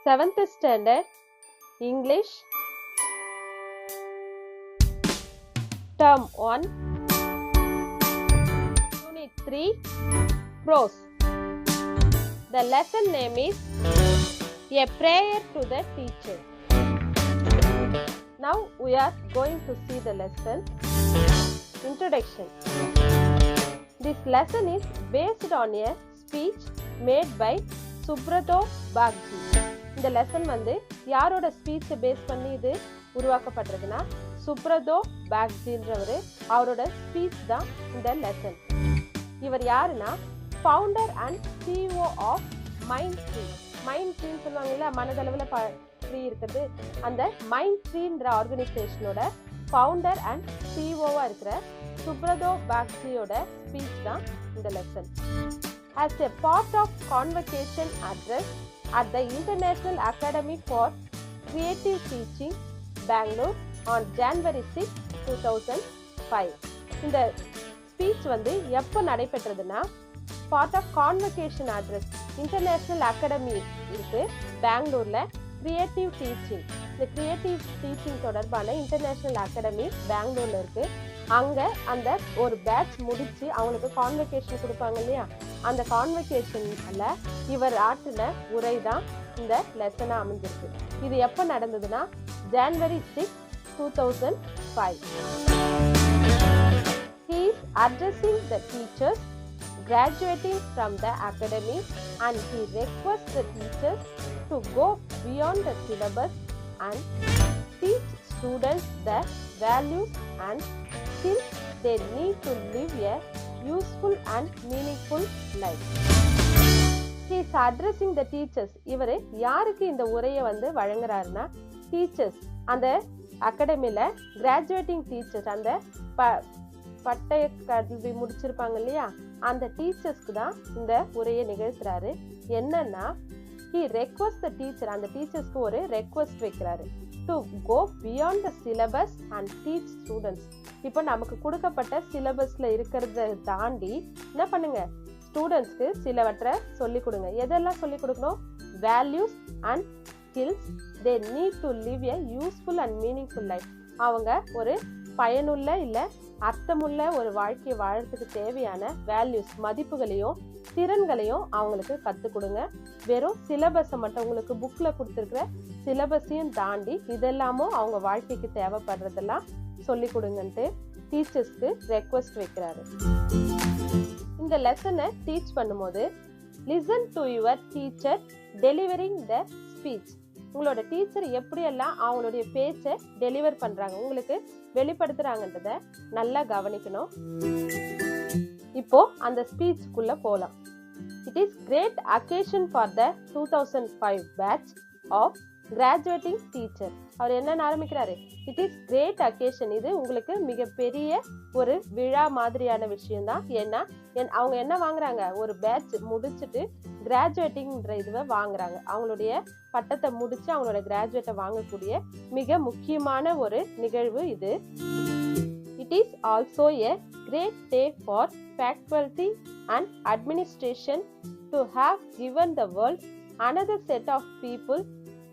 7th Standard English Term 1 Unit 3 Prose. The lesson name is A Prayer to the Teacher. Now we are going to see the lesson. Introduction. This lesson is based on a speech made by Subrata Bagchi. இந்த lesson வந்து யாரோட ஸ்பீச்சை base பண்ணி இது உருவாக்கப்பட்டிருக்குன்னா சுப்ரதோ பாக்ஜின்றவர் அவரோட speech தான் இந்த lesson. இவர் யாருன்னா founder and CEO of Mindtree. மைண்ட் ட்ரீன்னு சொல்லுவாங்கல்ல, மனதளவில் ட்ரீ இருக்குது. அந்த மைண்ட் ட்ரீன்ற ஆர்கனைசேஷனோட ஃபவுண்டர் அண்ட் சிஇஓவா இருக்கிற சுப்ரதோ பாக்ஜியோட ஸ்பீச் தான் இந்த lesson. As a part of convocation address at the International Academy for Creative Teaching, Bangalore on January 6, 2005. இந்த ஸ்பீச் வந்து எப்போ நடைபெற்றதுன்னா part of convocation address international academy இருக்கு பெங்களூர்ல. கிரியேட்டிவ் டீச்சிங், இந்த கிரியேட்டிவ் டீச்சிங் தொடர்பான இன்டர்நேஷ்னல் அகாடமி பெங்களூர்ல இருக்கு. அங்க அந்த ஒரு பேட்ச் முடிச்சு அவங்களுக்கு கான்வகேஷன் கொடுப்பாங்க இல்லையா, அந்த கான்வகேஷன்ல இவர் ஆற்றின உரை தான் இந்த லெசனா அமைஞ்சிருக்கு. இது எப்ப நடந்ததுன்னா January 6, 2005. He is addressing the teachers graduating from the academy and he requests the teachers to go beyond the syllabus and teach students the values and skills they need to live a useful and meaningful life. He is addressing the teachers. இவர் யாருக்கு இந்த உரையை வந்து வழங்குறாருன்னா teachers, அந்த அகாடமியில graduating teachers, அந்த பட்டய கல்வி முடிச்சிருப்பாங்க இல்லையா, அந்த டீச்சர்ஸ்க்கு தான் இந்த உரையை நிகழ்த்துறாரு. என்னன்னா he requests the teacher, அந்த டீச்சர்ஸ்க்கு ஒரு ரெக்வெஸ்ட் வைக்கிறாரு. to go beyond the syllabus and teach students. இப்போ நமக்கு கொடுக்கப்பட்ட சிலபஸ்ல இருக்கிறத தாண்டி என்ன பண்ணுங்க, ஸ்டூடெண்ட்ஸ்க்கு சிலவற்றை சொல்லிக் கொடுங்க. எதெல்லாம் சொல்லிக் கொடுக்கணும்? Values and skills they need to live a useful and meaningful life. அவங்க ஒரு பயனுள்ள இல்ல அர்த்தமுள்ள ஒரு வாழ்க்கையை வாழறதுக்கு தேவையான வேல்யூஸ், மதிப்புகளையும் திறன்களையும் அவங்களுக்கு கற்றுக் கொடுங்க. வெறும் சிலபஸை மட்டும் உங்களுக்கு புக்கில் கொடுத்துருக்குற சிலபஸையும் தாண்டி இதெல்லாமும் அவங்க வாழ்க்கைக்கு தேவைப்படுறதெல்லாம் சொல்லி கொடுங்கன்ட்டு டீச்சர்ஸ்க்கு ரெக்வெஸ்ட் வைக்கிறாரு. இந்த லெசனை டீச் பண்ணும்போது listen to your teacher delivering the speech. உங்களோட டீச்சர் எப்படியெல்லாம் அவங்களுடைய பேச்சை டெலிவர் பண்றாங்க, உங்களுக்கு வெளிப்படுத்துறாங்கன்றத நல்லா கவனிக்கணும். இப்போ அந்த ஸ்பீச்சுக்குள்ள போலாம். It is great occasion for the 2005 batch of graduating teacher. அவர் என்ன ஆரம்பிக்கிறாரு? It is great occasion. இது உங்களுக்கு மிகப்பெரிய ஒரு விழா மாதிரியான விஷயம் தான். ஏன்னா அவங்க என்ன வாங்குறாங்க, ஒரு பேட்ச் முடிச்சுட்டு கிராஜுவேட்டிங்ன்ற இதுவை வாங்குறாங்க. அவங்களுடைய பட்டத்தை முடிச்சு அவங்களோட கிராஜுவேட்டை வாங்கக்கூடிய மிக முக்கியமான ஒரு நிகழ்வு இது. It is also a great day for faculty and administration to have given the world another set of people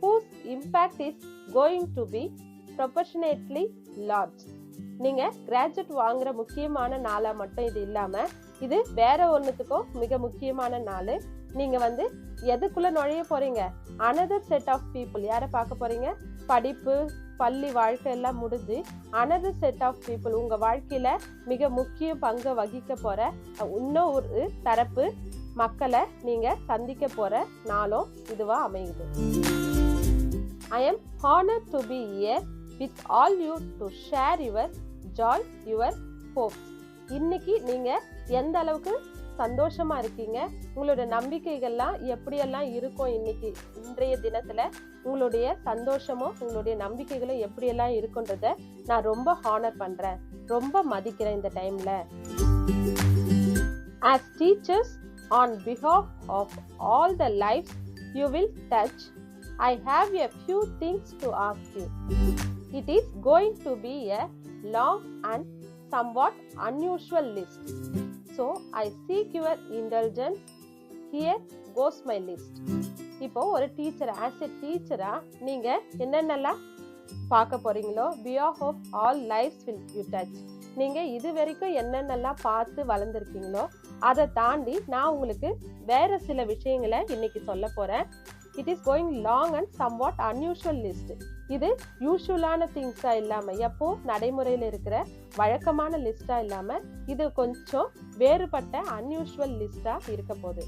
whose impact is going to be proportionately large. நீங்க கிராஜுவேட் வாங்குற முக்கியமான நாளா மட்டும் இது இல்லாம இது வேற ஒன்னுத்துக்கும் மிக முக்கியமான நாள். நீங்க வந்து எதுக்குள்ள நுழைய போறீங்க? another set of people. யாரை பார்க்க போறீங்க? படிப்பு பள்ளி வாழ்க்கை எல்லாம் முடிஞ்சு another set of people, உங்க வாழ்க்கையில மிக முக்கிய பங்கு வகிக்க போற இன்னும் ஒரு தரப்பு மக்களை நீங்க சந்திக்க போற நாளும் இதுவா அமையுது. I am honored to be here with all you to share your joy, your hopes. இன்னைக்கு நீங்க எந்த அளவுக்கு சந்தோஷமா இருக்கீங்க, உங்களோட நம்பிக்கைகள்லாம் எப்படியெல்லாம் இருக்கும், இன்னைக்கு இன்றைய தினத்துல உங்களுடைய சந்தோஷமும் உங்களுடைய நம்பிக்கைகளும் எப்படியெல்லாம் இருக்குன்றத நான் ரொம்ப ஹானர் பண்றேன், ரொம்ப மதிக்கிறேன் இந்த டைம்ல. As teachers, on behalf of all the lives you will touch, I have a few things to ask you. It is going to be a long and somewhat unusual list. So I seek your indulgence. Here goes my list. இப்போ ஒரு teacher as a டீச்சரா நீங்க என்னென்னலாம் பார்க்க போறீங்களோ beyond of all lives will you touch. நீங்க இது வரைக்கும் என்னென்னலாம் பார்த்து வளர்ந்துருக்கீங்களோ அதை தாண்டி நான் உங்களுக்கு வேற சில விஷயங்களை இன்னைக்கு சொல்ல போறேன். It is going long and somewhat unusual list. இது யூஷுவலான திங்ஸா இல்லாம எப்போ நடைமுறையில இருக்கிற வழக்கமான லிஸ்டா இல்லாம இது கொஞ்சம் வேறுபட்ட அன்யூஷுவல் லிஸ்டா இருக்க போகுது.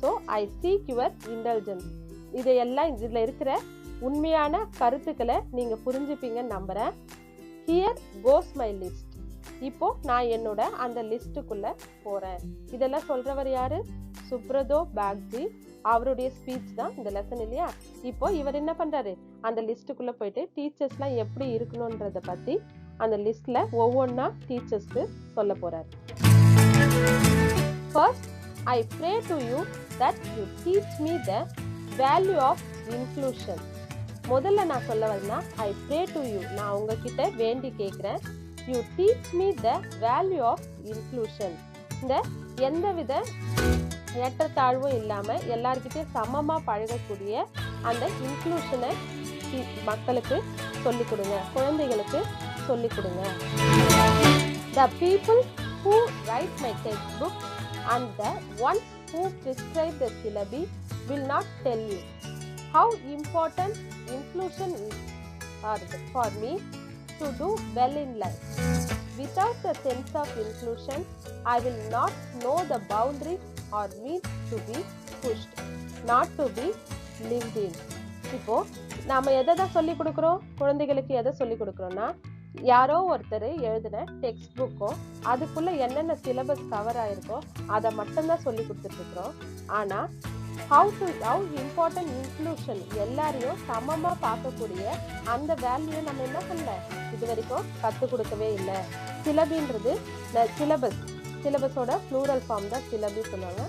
So I seek your intelligence. இதையெல்லாம் இதுல இருக்கிற உண்மையான கருத்துக்களை நீங்க புரிஞ்சுப்பீங்கன்னு நம்புறேன். Here goes my list. இப்போ நான் என்னோட அந்த லிஸ்டுக்குள்ள போறேன். இதெல்லாம் சொல்றவர் யாரு? சுப்ரதோ பாக்ஜி. அவருடைய ஸ்பீச் தான் இந்த லெசன் இல்லையா? இப்போ இவர் என்ன பண்றாரு, அந்த லிஸ்டுக்குள்ள போயிட்டு டீச்சர்ஸ்லாம் எப்படி இருக்கணும்ன்றத பத்தி அந்த லிஸ்ட்ல ஒவ்வொன்னா டீச்சர்ஸ்க்கு சொல்ல போறாரு. First, I pray to you that you teach me the value of inclusion. முதல்ல நான் சொல்ல வரேன்னா I pray to you, நான் உங்ககிட்ட வேண்டி கேட்கிறேன். You teach me the value of inclusion. இந்த எந்தவித ஏற்றத்தாழ்வும் இல்லாம எல்லார்கிட்டையும் சமமா பழகக்கூடிய அந்த இன்க்ளூஷனை மக்களுக்கு சொல்லிக் கொடுங்க, குழந்தைகளுக்கு சொல்லிக் கொடுங்க. The people who write my textbook and the ones who prescribe the syllabi will not tell you how important inclusion is for me to do well in life. Without the sense of inclusion, I will not know the boundaries or need to be pushed, not to be lived in. இப்போ நாம எதை தான் சொல்லி கொடுக்குறோம், குழந்தைகளுக்கு எதை சொல்லி கொடுக்குறோம்னா யாரோ ஒருத்தர் எழுதின டெக்ஸ்ட் புக்கோ அதுக்குள்ள என்னென்ன சிலபஸ் கவர் ஆயிருக்கோ அதை மட்டும்தான் சொல்லி கொடுத்துட்டு இருக்கிறோம். ஆனா ஹவு இம்பார்ட்டன்ட் இன்க்ளூஷன், எல்லாரையும் சமமா பார்க்கக்கூடிய அந்த வேல்யூ நம்ம என்ன பண்ணல, இது வரைக்கும் கற்றுக் கொடுக்கவே இல்லை. சிலபின்றது சிலபஸோட ப்ளூரல் ஃபார்ம் தான் சிலபி சொல்லுவாங்க.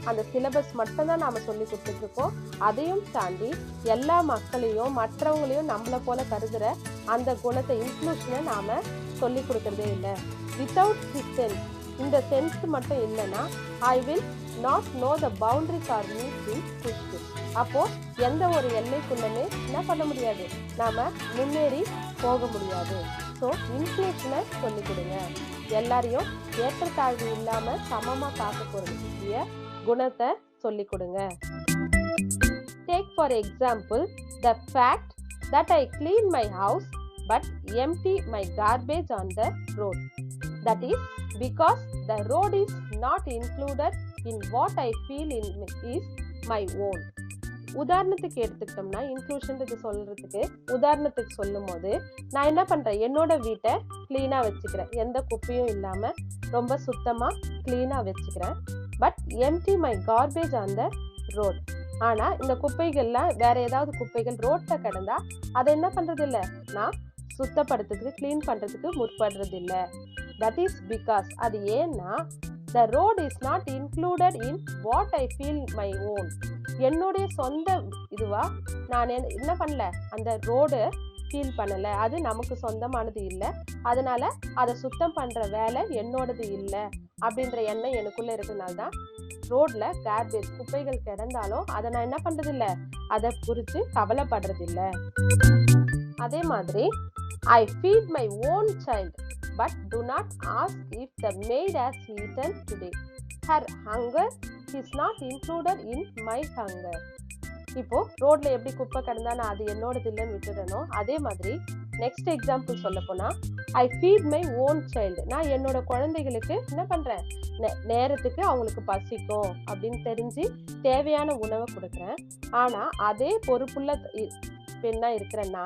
அந்த சிலபஸ் மட்டும்தான் நாம சொல்லி கொடுத்துட்டு இருக்கோம். அதையும் தாண்டி எல்லா மக்களையும் மற்றவங்களையும் நம்மளை போல கருதுற அந்த குணத்தை இன்க்ளூஷனை நாம சொல்லி கொடுக்கறதே இல்லை. வித்தவுட் திஸ் சென்ஸ், இந்த சென்ஸ் மட்டும் இல்லைன்னா I will not know the boundaries are need to push. அப்போ எந்த ஒரு எல்லைக்குள்ளமே என்ன பண்ண முடியாது, நாம முன்னேறி போக முடியாது. ஸோ இன்க்ளூஷனை சொல்லி கொடுங்க, எல்லாரையும் ஏற்றத்தாழ்வு இல்லாம சமமா பார்க்கக்கூடிய குணத்தை சொல்லி கொடுங்க. Take for example the fact that I clean my house but empty my garbage on the road. That is because the road is not included in what I feel is my own. உதாரணத்துக்கு எடுத்துக்கிட்டோம்னா இன்க்ளூஷன்றது சொல்றதுக்கு உதாரணத்துக்கு சொல்லும் போது நான் என்ன பண்றேன், என்னோட வீட்டை கிளீனா வச்சுக்கிறேன், எந்த குப்பையும் இல்லாம ரொம்ப சுத்தமா கிளீனா வச்சுக்கிறேன். But empty my garbage on the road. ஆனா இந்த குப்பைகள்லாம் வேற ஏதாவது குப்பைகள் ரோட்ல கிடந்தா அதை என்ன பண்றது இல்லை, நான் சுத்தப்படுத்துறதுக்கு கிளீன் பண்றதுக்கு முற்படுறது இல்லை. தட் இஸ் பிகாஸ், அது ஏன்னா the road is not included in what I feel my own. என்னுடைய சொந்த இதுவா நான் என்ன பண்ணல, அந்த ரோடு ஃபீல் பண்ணல, அது நமக்கு சொந்தமானது இல்லை, அதனால அதை சுத்தம் பண்ற வேலை என்னோடது இல்லை அப்படின்ற எண்ணம் எனக்குள்ள இருக்கிறதுனால தான் ரோட்ல கார்பேஜ் குப்பைகள் கிடந்தாலும் அதை நான் என்ன பண்றது இல்லை, அதை குறித்து கவலைப்படுறது இல்லை. அதே மாதிரி I feed my own child but do not ask if the maid has eaten today. Her hunger is not included in my hunger. இப்போ ரோட்ல எப்படி குப்பை கிடந்தா நான் அது என்னோடது இல்லைன்னு விட்டுடணும், அதே மாதிரி நெக்ஸ்ட் எக்ஸாம்பிள் சொல்ல போனா ஐ ஃபீட் மை ஓன் சைல்டு. நான் என்னோட குழந்தைகளுக்கு என்ன பண்றேன், நேரத்துக்கு அவங்களுக்கு பசிக்கும் அப்படின்னு தெரிஞ்சு தேவையான உணவை கொடுக்குறேன். ஆனா அதே பொறுப்புள்ள பெண்ணா இருக்கிறேன்னா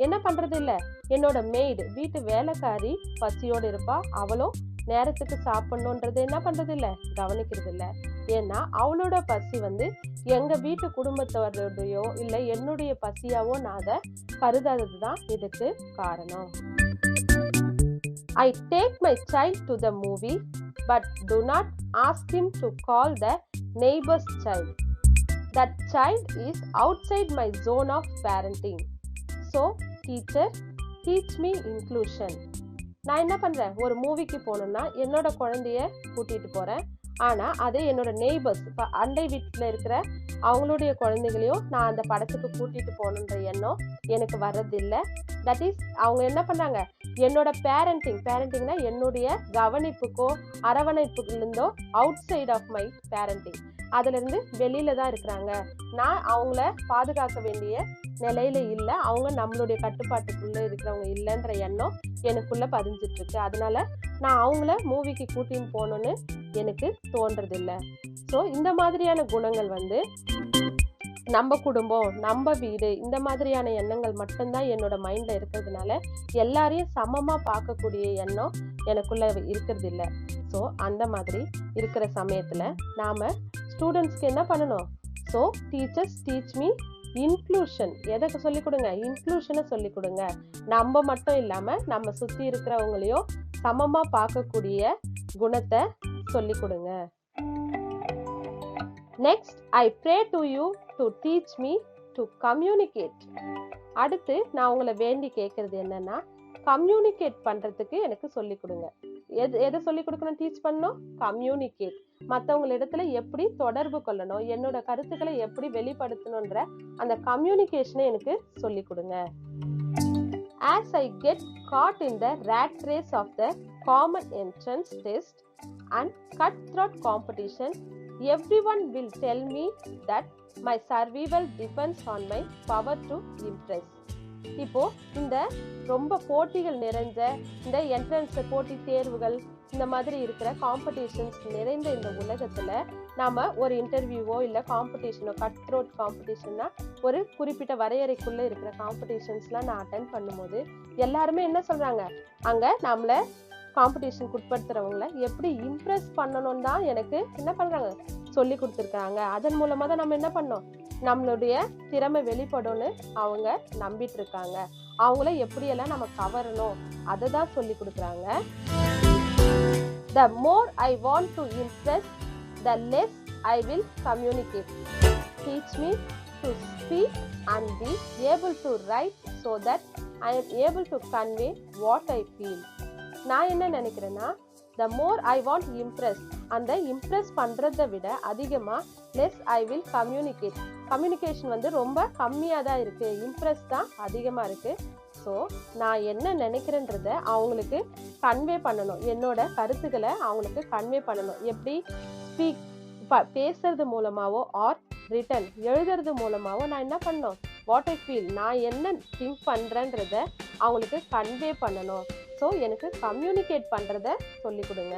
என்ன பண்றது இல்லை, என்னோட மெய்டு வீட்டு வேலைக்காரி பசியோடு இருப்பா, அவளும் நேரத்துக்கு சாப்பிடணுன்றது என்ன பண்றது இல்லை, கவனிக்கிறது இல்லை. ஏன்னா அவளோட பசி எங்க வீட்டு குடும்பத்தோடையோ இல்லை என்னுடைய பசியாவோ நான் அதை கருதாதது தான் இதுக்கு காரணம். I take my child to the movie but do not ask him to call the neighbor's child. That child is outside my zone of parenting. So teacher, teach me inclusion. நான் என்ன பண்றேன், ஒரு மூவிக்கு போகணும்னா என்னோட குழந்தைய கூட்டிட்டு போறேன். ஆனா அதே என்னோட நெய்பர்ஸ், இப்ப அண்டை வீட்டுல இருக்கிற அவங்களுடைய குழந்தைகளையும் நான் அந்த படத்துக்கு கூட்டிட்டு போகணுன்ற எண்ணம் எனக்கு வர்றதில்ல. தட் இஸ் அவங்க என்ன பண்ணாங்க, என்னோட பேரண்டிங்னா என்னுடைய கவனிப்புக்கோ அரவணைப்புகளிருந்தோ outside of my parenting, அதுல இருந்து வெளியில தான் இருக்கிறாங்க. நான் அவங்கள பாதுகாக்க வேண்டிய நிலையில இல்ல, அவங்க நம்மளுடைய கட்டுப்பாட்டுக்குள்ள இருக்கிறவங்க இல்லைன்ற எண்ணம் எனக்குள்ள பதிஞ்சிட்டு இருக்கு. அதனால நான் அவங்கள மூவிக்கு கூட்டின்னு போகணும்னு எனக்கு தோன்றது இல்ல. ஸோ இந்த மாதிரியான குணங்கள் வந்து நம்ம குடும்பம், நம்ம வீடு, இந்த மாதிரியான எண்ணங்கள் மட்டும்தான் என்னோட மைண்ட்ல இருக்கிறதுனால எல்லாரையும் சமமா பார்க்கக்கூடிய எண்ணம் எனக்குள்ள இருக்கிறது இல்ல. ஸோ அந்த மாதிரி இருக்கிற சமயத்துல நாம ஸ்டூடெண்ட்ஸ்க்கு என்ன பண்ணணும்? So teachers teach me inclusion. எதை சொல்லிக் கொடுங்க? இன்க்ளூஷனை சொல்லிக் கொடுங்க. நம்ம மட்டும் இல்லாம நம்ம சுத்தி இருக்கிறவங்களையும் சமமா பார்க்கக்கூடிய குணத்தை சொல்லிக் கொடுங்க. Next, I pray to you to teach me to communicate. அடுத்து நான் உங்களை வேண்டி கேட்கறது என்னன்னா, கம்யூனிகேட் பண்றதுக்கு எனக்கு சொல்லிக் கொடுங்க. எதை சொல்லிக் கொடுக்கணும்? டீச் பண்ணணும். கம்யூனிகேட், மற்றவங்களிடத்துல எப்படி தொடர்பு கொள்ளணும், என்னோட கருத்துக்களை எப்படி வெளிப்படுத்தணும்ன்ற அந்த கம்யூனிகேஷனை எனக்கு சொல்லிக் கொடுங்க. As I get caught in the rat race of the common entrance test and cutthroat competition, everyone will tell me that my survival depends on my power to impress. இப்போ இந்த ரொம்ப போட்டிகள் நிறைஞ்ச இந்த என்ட்ரன்ஸ் போட்டி தேர்வுகள், இந்த மாதிரி இருக்கிற காம்படிஷன்ஸ் நிறைந்த இந்த உலகத்துல நாம ஒரு இன்டர்வியூவோ இல்ல காம்படிஷனோ, கட் த்ரோட் காம்படிஷன்னா ஒரு குறிப்பிட்ட வரையறைக்குள்ள இருக்கிற காம்படிஷன்ஸ்லாம் நான் அட்டென்ட் பண்ணும்போது எல்லாருமே என்ன சொல்றாங்க, அங்க நம்மள காம்படிஷனுக்கு உட்படுத்துறவங்கள எப்படி இம்ப்ரெஸ் பண்ணணும் தான் எனக்கு என்ன பண்றாங்க, சொல்லி கொடுத்துருக்காங்க. அதன் மூலமா தான் நம்ம என்ன பண்ணோம், நம்மளுடைய திறமை வெளிப்படும்னு அவங்க நம்பிட்டு இருக்காங்க. அவங்கள எப்படியெல்லாம் நம்ம கவரணும் அதை தான் சொல்லி கொடுக்குறாங்க. The more I want to impress, the less I will communicate. Teach me to speak and be able to write so that I am able to convey what I feel. நான் என்ன நினைக்கிறேன்னா, the more I want to impress, அந்த Impress பண்றதை விட அதிகமா less I will communicate. Communication வந்து ரொம்ப கம்மியாக தான் இருக்கு, இம்ப்ரெஸ் தான் அதிகமாக இருக்கு. ஸோ நான் என்ன நினைக்கிறேன்றத அவங்களுக்கு கன்வே பண்ணணும், என்னோட கருத்துக்களை அவங்களுக்கு கன்வே பண்ணணும். எப்படி? ஸ்பீக், பேசுறது மூலமாவோ ஆர் ரிட்டன், எழுதுறது மூலமாவோ நான் என்ன பண்ணணும், வாட் ஐ ஃபீல், நான் என்ன திங்க் பண்ணுறேன்றத அவங்களுக்கு கன்வே பண்ணணும். ஸோ எனக்கு கம்யூனிகேட் பண்ணுறத சொல்லிக் கொடுங்க.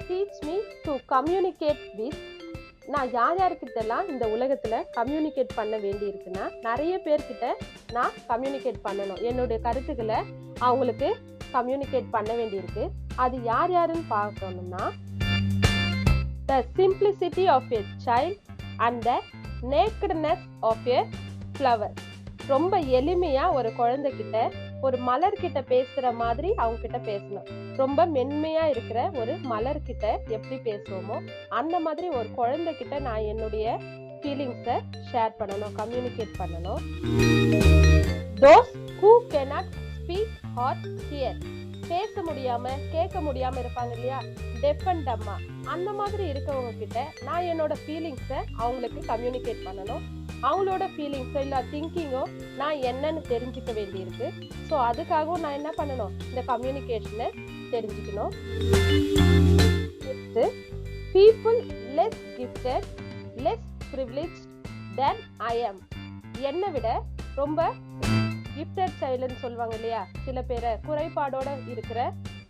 Teach me to communicate with. நான் யார்கிட்டலாம் இந்த உலகத்துல கம்யூனிகேட் பண்ண வேண்டி இருக்குன்னா, நிறைய பேர்கிட்ட நான் கம்யூனிகேட் பண்ணணும், என்னுடைய கருத்துக்களை அவங்களுக்கு கம்யூனிகேட் பண்ண வேண்டி இருக்கு. அது யார் யாருன்னு பார்க்கணும்னா, the simplicity of a child and the nakedness of a flower. ரொம்ப எளிமையா ஒரு குழந்தைகிட்ட, ஒரு மலர்கிட்ட பேசுற மாதிரி அவங்க கிட்ட பேசணும். ரொம்ப மென்மையா இருக்கிற ஒரு மலர்கிட்ட எப்படி பேசுவோமோ அந்த மாதிரி ஒரு குழந்தைகிட்ட நான் என்னுடைய ஃபீலிங்ஸை ஷேர் பண்ணணும், கம்யூனிகேட் பண்ணணும். Those who cannot speak or hear, பேச முடியாம கேட்க முடியாம இருப்பாங்க இல்லையா, டெஃப் அண்ட் டம்மா, அந்த மாதிரி இருக்கவங்க கிட்ட நான் என்னோட ஃபீலிங்ஸை அவங்களுக்கு கம்யூனிகேட் பண்ணணும். அவங்களோட ஃபீலிங்ஸோ இல்லை திங்கிங்கோ நான் என்னன்னு தெரிஞ்சுக்க வேண்டியிருக்கு. ஸோ அதுக்காகவும் நான் என்ன பண்ணணும், இந்த கம்யூனிகேஷனை தெரிஞ்சுக்கணும். People less gifted, less privileged then I am. என்னை விட ரொம்ப கிஃப்டட் சைல்டுன்னு சொல்லுவாங்க இல்லையா, சில பேரை குறைபாடோட இருக்கிற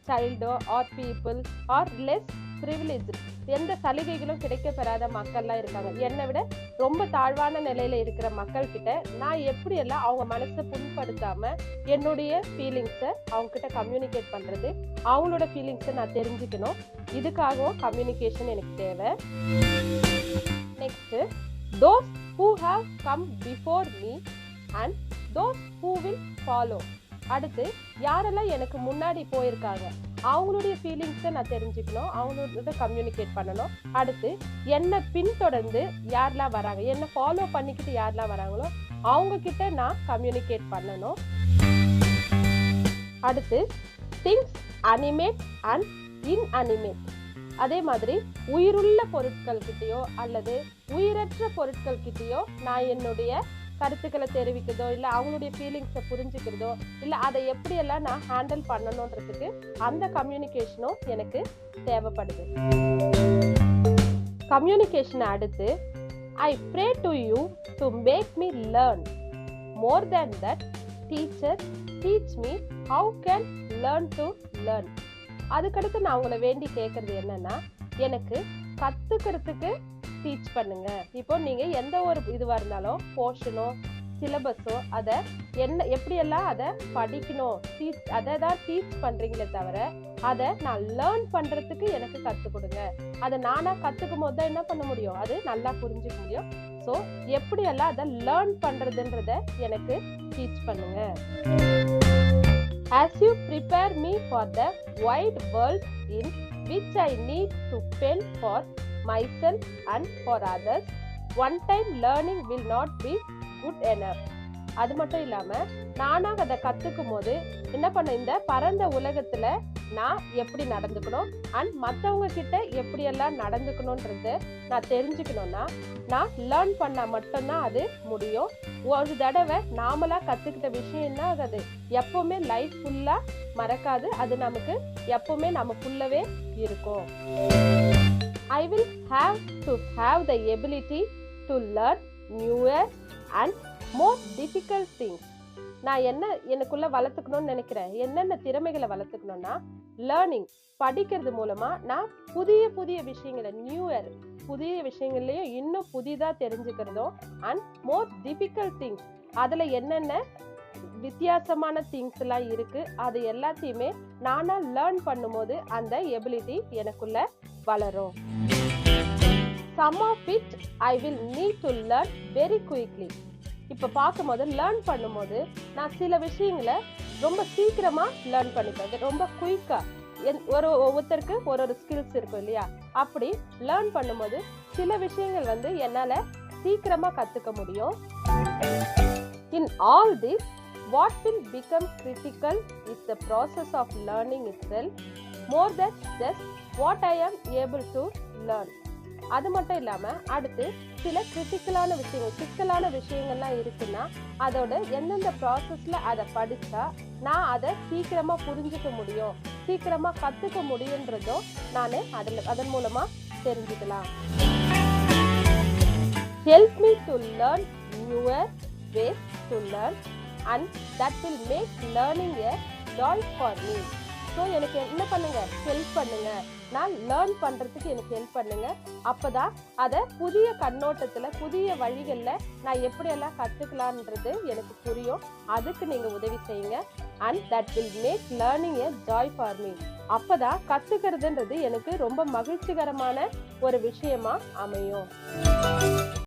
சைல்டோ or people are less privilege, எந்த சலுகைகளும் கிடைக்க பெறாத மக்கள்லாம் இருக்காங்க. என்னை விட ரொம்ப தாழ்வான நிலையில இருக்கிற மக்கள் கிட்ட நான் எப்படியெல்லாம் அவங்க மனசை புண்படுத்தாம என்னுடைய ஃபீலிங்ஸை அவங்க கிட்ட கம்யூனிகேட் பண்றது, அவங்களோட ஃபீலிங்ஸை நான் தெரிஞ்சுக்கணும். இதுக்காகவும் கம்யூனிகேஷன் எனக்கு தேவை. Next, those who have come before me and those who will follow. அடுத்து யாரெல்லாம் எனக்கு முன்னாடி போயிருக்காங்க அவங்களுடைய ஃபீலிங்ஸை நான் தெரிஞ்சுக்கணும், அவங்களோட கம்யூனிகேட் பண்ணணும். அடுத்து என்னை பின்தொடர்ந்து யாரெல்லாம் வராங்க, என்னை ஃபாலோ பண்ணிக்கிட்டு யாரெல்லாம் வராங்களோ அவங்க கிட்ட நான் கம்யூனிகேட் பண்ணணும். அடுத்து திங்ஸ் அனிமேட் அண்ட் இன்அனிமேட், அதே மாதிரி உயிருள்ள பொருட்கள் கிட்டயோ அல்லது உயிரற்ற பொருட்கள் கிட்டயோ நான் என்னுடைய கருத்துக்களை தெரிவிக்கிறதோ இல்ல அவங்களுடைய ஃபீலிங்ஸை புரிஞ்சுக்கிறதோ இல்ல அதை எப்படியெல்லாம் நான் ஹேண்டில் பண்ணணுன்றதுக்கு அந்த கம்யூனிகேஷனும் எனக்கு தேவைப்படுது. கம்யூனிகேஷனை அடுத்து I pray to you to make me learn. More than that, teacher, teach me how can learn to learn. அதுக்கடுத்து நான் உங்களை வேண்டி கேட்கறது என்னன்னா, எனக்கு கத்துக்கிறதுக்கு டீச் பண்ணுங்க. இப்போ நீங்க எந்த ஒரு இதுவா இருந்தாலும் போர்ஷனோ சிலபஸோ அதை எப்படியெல்லாம் அதை படிக்கணும் அதை தான் டீச் பண்றீங்களே தவிர அதை நான் லேர்ன் பண்றதுக்கு எனக்கு கற்றுக் கொடுங்க. அதை நானா கத்துக்கும் போது தான் என்ன பண்ண முடியும், அது நல்லா புரிஞ்சுக்க முடியும். ஸோ எப்படியெல்லாம் அதை லேர்ன் பண்றதுன்றத எனக்கு டீச் பண்ணுங்க. As you prepare me for the wide world in which I need to fend for myself and for others, one time learning will not be good enough. அது மட்டும் இல்லாம நானா அதை கத்துக்கும் போது என்ன பண்ண, இந்த பரந்த உலகத்துல நான் எப்படி நடந்துக்கணும் அண்ட் மற்றவங்க கிட்ட எப்படியெல்லாம் நடந்துக்கணும்ன்றது நான் தெரிஞ்சுக்கணும்னா நான் லேர்ன் பண்ணா மட்டும்தான் அது முடியும். ஒரு தடவை நாமளா கத்துக்கிட்ட விஷயம் என்ன ஆகாது, எப்பவுமே லைஃப் ஃபுல்லா மறக்காது. அது நமக்கு எப்பவுமே நமக்குள்ளவே இருக்கும். I will have to have the ability to learn newer and more difficult things. நான் எனக்குள்ள வளர்த்துக்கணும்னு நினைக்கிறேன். என்னென்ன திறமைகளை வளர்த்துக்கணும்னா, லேர்னிங் படிக்கிறது மூலமா நான் புதிய புதிய விஷயங்களை நியூயர் புதிய விஷயங்கள்லயும் இன்னும் புதிதா தெரிஞ்சுக்கிறதும் அண்ட் மோர் டிஃபிகல்ட் திங்ஸ் அதுல என்னென்ன வித்தியாசமான திங்ஸ் எல்லாம் இருக்கு அது எல்லாத்தையுமே நானா லேர்ன் பண்ணும்போது அந்த எபிலிட்டி எனக்குள்ள வளரும். Some of it I will need to learn very quickly. இப்ப பார்க்கும்போது லேர்ன் பண்ணும்போது நான் சில விஷயங்களை ரொம்ப சீக்கிரமா லேர்ன் பண்ணிப்பேன், ரொம்ப குயிக்கா. ஒவ்வொருத்தருக்கு ஒரு ஸ்கில்ஸ் இருக்கும் இல்லையா, அப்படி லேர்ன் பண்ணும்போது சில விஷயங்கள் என்னால சீக்கிரமா கத்துக்க முடியும். In all this, what will become critical is the process of learning itself, more than just what I am able to learn. அது மட்டும் இல்லாம அடுத்து சில கிரிட்டிக்கலான விஷயங்கள் சிக்கலான விஷயங்கள்லாம் இருக்குன்னா அதோட எந்தெந்த ப்ராசஸ்ல அதை படிச்சா நான் அதை சீக்கிரமா புரிஞ்சுக்க முடியும், சீக்கிரமா கத்துக்க முடியுன்றதும் நான் அதன் மூலமா தெரிஞ்சுக்கலாம். Help me to learn newer ways to learn and that will make learning a joy for me. So எனக்கு என்ன பண்ணுங்க, ஹெல்ப் பண்ணுங்க, நான் லேர்ன் பண்றதுக்கு எனக்கு ஹெல்ப் பண்ணுங்க. அப்பதான் அதை புதிய கண்ணோட்டத்துல புதிய வழிகள்ல நான் எப்படியெல்லாம் கத்துக்கலான்றது எனக்கு புரியும். அதுக்கு நீங்க உதவி செய்யுங்க. And that will make learning a joy for me. அப்பதான் கத்துக்கிறதுன்றது எனக்கு ரொம்ப மகிழ்ச்சிகரமான ஒரு விஷயமா அமையும்.